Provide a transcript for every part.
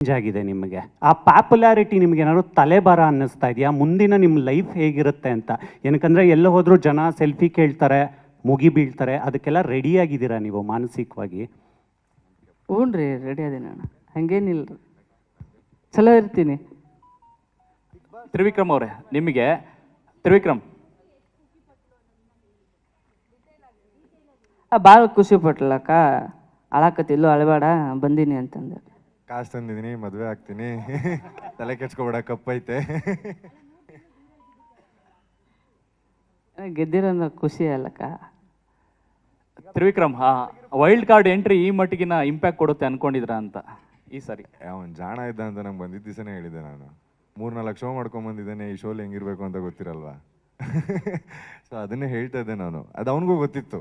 ಆಗಿದೆ ನಿಮಗೆ? ಆ ಪಾಪ್ಯುಲಾರಿಟಿ ನಿಮ್ಗೆ ಏನಾದ್ರು ತಲೆಬಾರ ಅನ್ನಿಸ್ತಾ ಇದೆಯಾ? ಮುಂದಿನ ನಿಮ್ಮ ಲೈಫ್ ಹೇಗಿರುತ್ತೆ ಅಂತ? ಏನಕ್ಕಂದ್ರೆ ಎಲ್ಲ ಹೋದರೂ ಜನ ಸೆಲ್ಫಿ ಕೇಳ್ತಾರೆ, ಮುಗಿ ಬೀಳ್ತಾರೆ, ಅದಕ್ಕೆಲ್ಲ ರೆಡಿಯಾಗಿದ್ದೀರಾ ನೀವು ಮಾನಸಿಕವಾಗಿ? ಹ್ಞೂ ರೀ, ರೆಡಿ ಅದೇನಿ ಅಣ್ಣ, ಹಂಗೇನಿಲ್ಲ ರೀ, ಚಲೋ ಇರ್ತೀನಿ. ತ್ರಿವಿಕ್ರಮ್ ಅವರೇ, ನಿಮಗೆ ತ್ರಿವಿಕ್ರಮ್ ಭಾಳ ಖುಷಿ ಪಟ್ಲಕ್ಕ, ಅಳಾಕತ್ತಿಲ್ಲೋ ಅಳಬೇಡ ಬಂದೀನಿ ಅಂತಂದೆ. ಕಾಸು ತಂದಿದ್ದೀನಿ, ಮದುವೆ ಆಗ್ತೀನಿ, ತಲೆ ಕೆಡ್ಸ್ಕೊಬೇಡ, ಕಪ್ಪೈತೆ. ಗೆದ್ದಿರೋ ಖುಷಿ ಅಲ್ಲಕ್ಕ. ತ್ರಿವಿಕ್ರಮ್, ವೈಲ್ಡ್ ಕಾರ್ಡ್ ಎಂಟ್ರಿ ಈ ಮಟ್ಟಿಗಿನ ಇಂಪ್ಯಾಕ್ಟ್ ಕೊಡುತ್ತೆ ಅನ್ಕೊಂಡಿದ್ರ ಅಂತ ಈ ಸರಿ? ಅವನು ಜಾಣ ಇದ್ದ ಅಂತ ನಂಗೆ ಬಂದಿದ್ದ ದಿವಸನೇ ಹೇಳಿದ್ದೆ. ನಾನು 3-4 ಶೋ ಮಾಡ್ಕೊಂಬಂದಿದ್ದೇನೆ, ಈ ಶೋಲಿ ಹೆಂಗಿರ್ಬೇಕು ಅಂತ ಗೊತ್ತಿರಲ್ವಾ. ಸೊ ಅದನ್ನೇ ಹೇಳ್ತಾ ಇದ್ದೆ ನಾನು, ಅದು ಅವನಿಗೂ ಗೊತ್ತಿತ್ತು.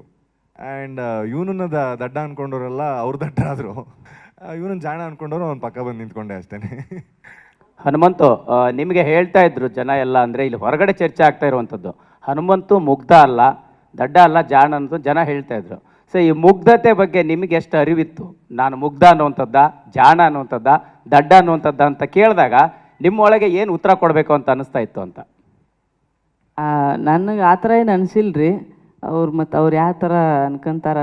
ಆ್ಯಂಡ್ ಇವನನ್ನ ದಡ್ಡ ಅನ್ಕೊಂಡವ್ರೆಲ್ಲ ಅವ್ರು ದಡ್ಡರಾದರು, ಇವನನ್ನ ಜಾಣ ಅನ್ಕೊಂಡವ್ರು ಅವ್ನ ಪಕ್ಕ ಬಂದು ನಿಂತ್ಕೊಂಡೆ ಅಷ್ಟೇ. ಹನುಮಂತು, ನಿಮಗೆ ಹೇಳ್ತಾ ಇದ್ರು ಜನ ಎಲ್ಲ, ಅಂದರೆ ಇಲ್ಲಿ ಹೊರಗಡೆ ಚರ್ಚೆ ಆಗ್ತಾ ಇರುವಂಥದ್ದು, ಹನುಮಂತು ಮುಗ್ಧ ಅಲ್ಲ, ದಡ್ಡ ಅಲ್ಲ, ಜಾಣ ಅಂತ ಜನ ಹೇಳ್ತಾ ಇದ್ರು. ಸೊ ಈ ಮುಗ್ಧತೆ ಬಗ್ಗೆ ನಿಮಗೆ ಎಷ್ಟು ಅರಿವಿತ್ತು? ನಾನು ಮುಗ್ಧ ಅನ್ನುವಂಥದ್ದ, ಜಾಣ ಅನ್ನುವಂಥದ್ದ, ದಡ್ಡ ಅನ್ನುವಂಥದ್ದ ಅಂತ ಕೇಳಿದಾಗ ನಿಮ್ಮೊಳಗೆ ಏನು ಉತ್ತರ ಕೊಡಬೇಕು ಅಂತ ಅನಿಸ್ತಾ ಇತ್ತು ಅಂತ? ನನಗೆ ಆ ಥರ ಏನು ಅನಿಸಿಲ್ಲ ರೀ. ಮತ್ತು ಅವ್ರು ಯಾವ ಥರ ಅನ್ಕೊಂತಾರ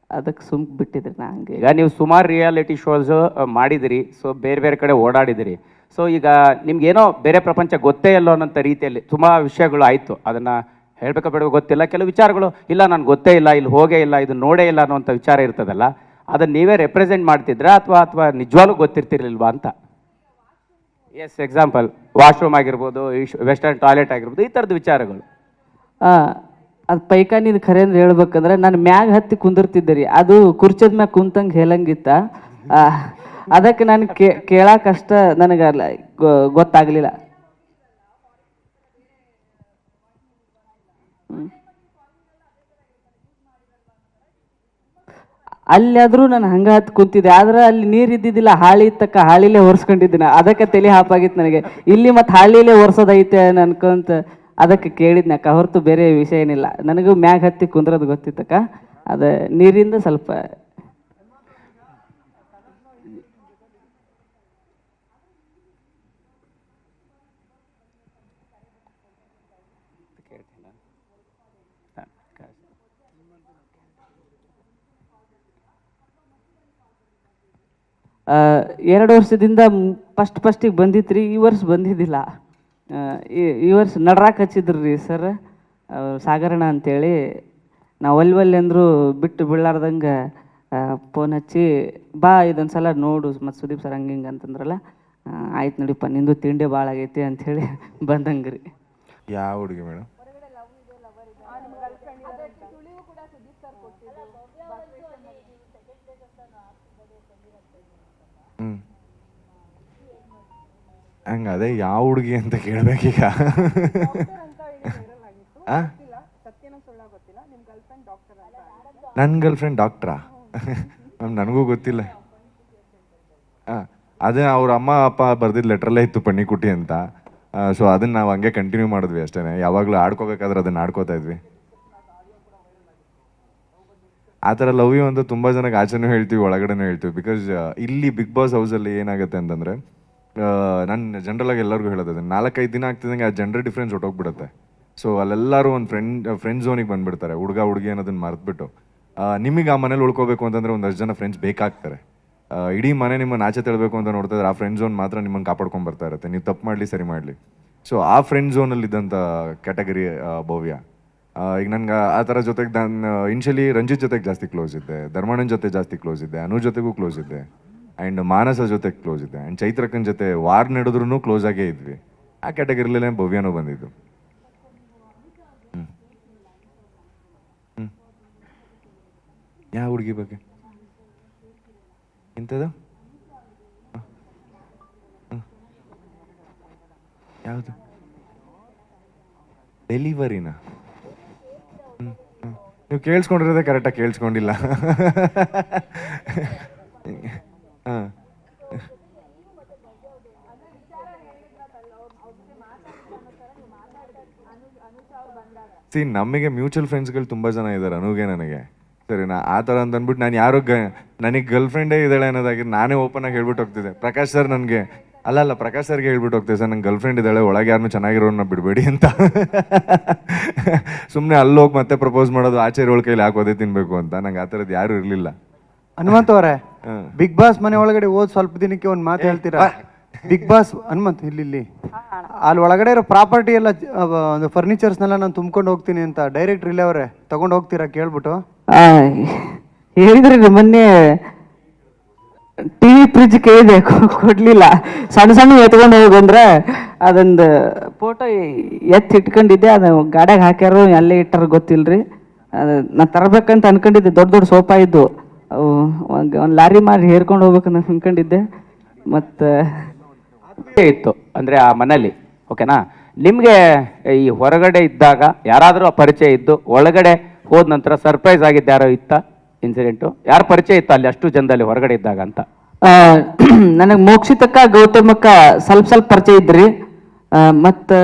ಅದಕ್ಕೆ ಸುಮ್ಕೆ ಬಿಟ್ಟಿದ್ರಿ ನಾ. ಹಂಗೆ ಈಗ ನೀವು ಸುಮಾರು ರಿಯಾಲಿಟಿ ಶೋಸ್ ಮಾಡಿದಿರಿ, ಸೊ ಬೇರೆ ಬೇರೆ ಕಡೆ ಓಡಾಡಿದಿರಿ. ಸೊ ಈಗ ನಿಮ್ಗೇನೋ ಬೇರೆ ಪ್ರಪಂಚ ಗೊತ್ತೇ ಇಲ್ಲೋ ಅನ್ನೋಂಥ ರೀತಿಯಲ್ಲಿ ಸುಮಾರು ವಿಷಯಗಳು ಆಯಿತು, ಅದನ್ನು ಹೇಳಬೇಕಾ ಬೇಡ ಗೊತ್ತಿಲ್ಲ, ಕೆಲವು ವಿಚಾರಗಳು ಇಲ್ಲ ನನಗೆ ಗೊತ್ತೇ ಇಲ್ಲ, ಇಲ್ಲಿ ಹೋಗೇ ಇಲ್ಲ, ಇದು ನೋಡೇ ಇಲ್ಲ ಅನ್ನೋಂಥ ವಿಚಾರ ಇರ್ತದಲ್ಲ, ಅದನ್ನು ನೀವೇ ರೆಪ್ರೆಸೆಂಟ್ ಮಾಡ್ತಿದ್ರಾ ಅಥವಾ ನಿಜವಾಗ್ಲೂ ಗೊತ್ತಿರ್ತಿರ್ಲಿಲ್ವಾ ಅಂತ? ಎಸ್, ಎಕ್ಸಾಂಪಲ್ ವಾಶ್ರೂಮ್ ಆಗಿರ್ಬೋದು, ವೆಸ್ಟರ್ನ್ ಟಾಯ್ಲೆಟ್ ಆಗಿರ್ಬೋದು, ಈ ಥರದ್ದು ವಿಚಾರಗಳು. ಅದು ಪೈಖಾನಿದು ಖರೆ ಅಂದ್ರೆ ಹೇಳ್ಬೇಕಂದ್ರೆ ನಾನು ಮ್ಯಾಗ ಹತ್ತಿ ಕುಂದಿರ್ತಿದ್ದೆ ರೀ, ಅದು ಕುರ್ಚದ ಮ್ಯಾಗ ಕುಂತಂಗೆ ಹೇಳಂಗಿತ್ತ. ಅದಕ್ಕೆ ನಾನು ಕೇಳಕ್ಕಷ್ಟ ನನಗೆ ಗೊತ್ತಾಗಲಿಲ್ಲ. ಅಲ್ಲಾದ್ರೂ ನಾನು ಹಂಗೆ ಹತ್ತು ಕುಂತಿದ್ದೆ, ಆದ್ರೆ ಅಲ್ಲಿ ನೀರು ಇದ್ದಿದ್ದಿಲ್ಲ, ಹಾಳಿ ತಕ್ಕ ಹಾಳಿಲೇ ಒರೆಸ್ಕೊಂಡಿದ್ದೀನಿ, ಅದಕ್ಕೆ ತಲೆ ಹಾಪಾಗಿತ್ತು ನನಗೆ. ಇಲ್ಲಿ ಮತ್ತು ಹಾಳಿಲೇ ಒರೆಸೋದೈತೆ ಅನ್ಕೊಂತ ಅದಕ್ಕೆ ಕೇಳಿದ್ನಕ್ಕ, ಹೊರತು ಬೇರೆ ವಿಷಯ ಏನಿಲ್ಲ. ನನಗೂ ಮ್ಯಾಗ ಹತ್ತಿ ಕುಂದ್ರದು ಗೊತ್ತಿತ್ತಕ್ಕ, ಅದು ನೀರಿಂದ ಸ್ವಲ್ಪ ಎರಡು ವರ್ಷದಿಂದ ಫಸ್ಟಿಗೆ ಬಂದಿತ್ತು ರೀ, ಈ ವರ್ಷ ಬಂದಿದ್ದಿಲ್ಲ. ಈ ವರ್ಷ ನಡ್ರಾಕ್ ಹಚ್ಚಿದ್ರು ರೀ ಸರ್, ಸಾಗರಣ ಅಂತೇಳಿ. ನಾವು ಒಲ್ಲೆ ಅಂದರೂ ಬಿಟ್ಟು ಬೀಳಾರ್ದಂಗೆ ಫೋನ್ ಹಚ್ಚಿ ಬಾ ಇದೊಂದು ಸಲ ನೋಡು ಮತ್ತು ಸುದೀಪ್ ಸರ್ ಹಂಗೆ ಹಿಂಗೆ ಅಂತಂದ್ರಲ್ಲ, ಆಯ್ತು ನಡಿಪ್ಪ ನಿಂದು ತಿಂಡಿ ಭಾಳ ಆಗೈತಿ ಅಂಥೇಳಿ ಬಂದಂಗೆ ರೀ. ಯಾವ ಹುಡುಗಿ ಮೇಡಮ್? ಹಂಗೆ ಅದೇ ಯಾವ ಹುಡುಗಿ ಅಂತ ಕೇಳಬೇಕೀಗ. ನನ್ನ ಗರ್ಲ್ ಫ್ರೆಂಡ್ ಡಾಕ್ಟ್ರಾ? ಮ್ಯಾಮ್ ನನಗೂ ಗೊತ್ತಿಲ್ಲ. ಅದೇ ಅವ್ರ ಅಮ್ಮ ಅಪ್ಪ ಬರ್ದಿದ್ದು ಲೆಟ್ರಲ್ಲೇ ಇತ್ತು ಪಣ್ಣಿಕುಟಿ ಅಂತ. ಸೊ ಅದನ್ನು ನಾವು ಹಂಗೆ ಕಂಟಿನ್ಯೂ ಮಾಡಿದ್ವಿ ಅಷ್ಟೇ. ಯಾವಾಗಲೂ ಆಡ್ಕೋಬೇಕಾದ್ರೆ ಅದನ್ನು ಆಡ್ಕೋತಾ ಇದ್ವಿ. ಆ ಥರ ಲವ್ ಯು ಅಂತ ತುಂಬ ಜನಕ್ಕೆ ಆಚೆನೂ ಹೇಳ್ತೀವಿ, ಒಳಗಡೆನೂ ಹೇಳ್ತೀವಿ. ಬಿಕಾಸ್ ಇಲ್ಲಿ ಬಿಗ್ ಬಾಸ್ ಹೌಸಲ್ಲಿ ಏನಾಗುತ್ತೆ ಅಂತಂದರೆ, ನಾನು ಜನರಲಾಗಿ ಎಲ್ಲರಿಗೂ ಹೇಳೋದು, 4-5 ದಿನ ಆಗ್ತಿದ್ದಂಗೆ ಆ ಜೆಂಡರ್ ಡಿಫ್ರೆನ್ಸ್ ಹೊಟ್ಟೋಗ್ಬಿಡುತ್ತೆ. ಸೊ ಅಲ್ಲೆಲ್ಲರೂ ಒಂದು ಫ್ರೆಂಡ್ ಝೋನಿಗೆ ಬಂದುಬಿಡ್ತಾರೆ, ಹುಡುಗ ಹುಡುಗಿ ಅನ್ನೋದನ್ನು ಮರೆತುಬಿಟ್ಟು. ನಿಮಗೆ ಆ ಮನೇಲಿ ಉಳ್ಕೋಬೇಕು ಅಂತಂದರೆ ಒಂದಷ್ಟು ಜನ ಫ್ರೆಂಡ್ಸ್ ಬೇಕಾಗ್ತಾರೆ. ಇಡೀ ಮನೆ ನಿಮ್ಮನ್ನು ಆಚೆ ತಳ್ಳಬೇಕು ಅಂತ ನೋಡ್ತಿದ್ರೆ ಆ ಫ್ರೆಂಡ್ ಝೋನ್ ಮಾತ್ರ ನಿಮ್ಮನ್ನು ಕಾಪಾಡ್ಕೊಂಡು ಬರ್ತಾ ಇರುತ್ತೆ, ನೀವು ತಪ್ಪು ಮಾಡಲಿ ಸರಿ ಮಾಡಲಿ. ಸೊ ಆ ಫ್ರೆಂಡ್ ಝೋನಲ್ಲಿ ಇದ್ದಂಥ ಕ್ಯಾಟಗರಿ ಭವ್ಯ. ಈಗ ನನಗೆ ಆ ಥರ ಜೊತೆಗೆ ನಾನು ಇನ್ಷಿಯಲಿ ರಂಜಿತ್ ಜೊತೆಗೆ ಜಾಸ್ತಿ ಕ್ಲೋಸ್ ಇದ್ದೆ, ಧರ್ಮಣ್ಣನ ಜೊತೆ ಜಾಸ್ತಿ ಕ್ಲೋಸ್ ಇದ್ದೆ, ಅನು ಜೊತೆಗೂ ಕ್ಲೋಸ್ ಇದ್ದೆ, ಆ್ಯಂಡ್ ಮಾನಸ ಜೊತೆಗೆ ಕ್ಲೋಸ್ ಇದ್ದೆ, ಆ್ಯಂಡ್ ಚೈತ್ರಕ್ಕನ ಜೊತೆ ವಾರ್ ನಡೆದ್ರೂ ಕ್ಲೋಸ್ ಆಗೇ ಇದ್ವಿ. ಆ ಕ್ಯಾಟಗರಿಲೇ ಭವ್ಯನೂ ಬಂದಿದ್ದು. ಯಾವ ಹುಡುಗಿ ಬಗ್ಗೆ ಇಂಥದ್ದು? ಯಾವುದು? ಡೆಲಿವರಿನಾ? ನೀವು ಕೇಳಿಸ್ಕೊಂಡಿರೋದೇ ಕರೆಕ್ಟಾಗಿ ಕೇಳಿಸ್ಕೊಂಡಿಲ್ಲ. ಹಾಂ, ನಮಗೆ ಮ್ಯೂಚುವಲ್ ಫ್ರೆಂಡ್ಸ್ಗಳು ತುಂಬ ಜನ ಇದ್ದಾರೆ, ಅನುಗೆ ನನಗೆ. ಸರಿನಾ? ಆ ಥರ ಅಂತ ಅಂದ್ಬಿಟ್ಟು ನಾನು ಯಾರೋ ನನಗೆ ಗರ್ಲ್ ಫ್ರೆಂಡೇ ಇದ್ದಾಳೆ ಅನ್ನೋದಾಗಿ ನಾನೇ ಓಪನ್ ಆಗಿ ಹೇಳ್ಬಿಟ್ಟು ಹೋಗ್ತಿದ್ದೆ. ಪ್ರಕಾಶ್ ಸರ್ ನನಗೆ ಅಲ್ಲ ಪ್ರಕಾಶ್ ಸರ್ಗೆ ಹೇಳ್ಬಿಟ್ಟು ಹೋಗ್ತೇವೆ ಸರ್, ನಂಗೆ ಗರ್ಲ್ ಫ್ರೆಂಡ್ ಇದ್ದಾಳೆ, ಒಳಗೆ ಯಾರನ್ನೂ ಚೆನ್ನಾಗಿರೋನ್ನ ಬಿಡಬೇಡಿ ಅಂತ. ಸುಮ್ಮನೆ ಅಲ್ಲೋಗಿ ಮತ್ತೆ ಪ್ರಪೋಸ್ ಮಾಡೋದು, ಆಚೆ ಇರೋಳ ಕೈಲಿ ಹಾಕೋದೇ ತಿನ್ಬೇಕು ಅಂತ. ನಂಗೆ ಆ ಥರದ್ದು ಯಾರೂ ಇರಲಿಲ್ಲ. ಹನುಮಂತ್ ಅವರೇ, ಬಿಗ್ ಬಾಸ್ ಮನೆ ಒಳಗಡೆ ಹೋದ್ ಸ್ವಲ್ಪ ದಿನಕ್ಕೆ ಒಂದು ಮಾತು ಹೇಳ್ತೀರಾ? ಬಿಗ್ ಬಾಸ್ ಹನುಮಂತ್ ಇಲ್ಲಿ ಅಲ್ಲಿ ಒಳಗಡೆ ಇರೋ ಪ್ರಾಪರ್ಟಿ ಎಲ್ಲ ಒಂದು ಫರ್ನಿಚರ್ಸ್ನೆಲ್ಲ ನಾನು ತುಂಬ್ಕೊಂಡು ಹೋಗ್ತೀನಿ ಅಂತ ಡೈರೆಕ್ಟ್ರ್ ಇಲ್ಲೇ ಅವರೇ ತಗೊಂಡು ಹೋಗ್ತೀರಾ ಕೇಳ್ಬಿಟ್ಟು? ಹೇಳಿದ್ರಿ ಮೊನ್ನೆ ಟಿವಿ ಫ್ರಿಜ್ ಕೇಳಿದೆ, ಕೊಡ್ಲಿಲ್ಲ. ಸಣ್ಣ ಸಣ್ಣ ಎತ್ಕೊಂಡು ಹೋಗಂದ್ರೆ ಅದೊಂದು ಫೋಟೋ ಇಟ್ಕೊಂಡಿದ್ದೆ, ಅದು ಗಾಡ್ಯಾಗ ಹಾಕ್ಯಾರೋ ಅಲ್ಲೇ ಇಟ್ಟಾರ ಗೊತ್ತಿಲ್ರಿ. ಅದು ನಾ ತರಬೇಕಂತ ಅನ್ಕೊಂಡಿದ್ದೆ, ದೊಡ್ಡ ದೊಡ್ಡ ಸೋಫಾ ಇದ್ದು ಅವು ಒಂದು ಲಾರಿ ಮಾಡಿ ಹೇರ್ಕೊಂಡು ಹೋಗ್ಬೇಕಂತ ಅನ್ಕೊಂಡಿದ್ದೆ. ಮತ್ತು ಇತ್ತು ಅಂದರೆ ಆ ಮನೇಲಿ, ಓಕೆನಾ? ನಿಮಗೆ ಈ ಹೊರಗಡೆ ಇದ್ದಾಗ ಯಾರಾದರೂ ಪರಿಚಯ ಇದ್ದು ಒಳಗಡೆ ಹೋದ ನಂತರ ಸರ್ಪ್ರೈಸ್ ಆಗಿದ್ದು ಯಾರೋ ಇತ್ತ ಇನ್ಸಿಡೆಂಟು? ಯಾರು ಪರಿಚಯ ಇತ್ತು ಅಲ್ಲಿ ಅಷ್ಟು ಜನದಲ್ಲಿ ಹೊರಗಡೆ ಇದ್ದಾಗ ಅಂತ? ನನಗೆ ಮೋಕ್ಷಿತಕ್ಕ ಗೌತಮಕ್ಕ ಸ್ವಲ್ಪ ಪರಿಚಯ ಇದ್ರಿ. ಮತ್ತು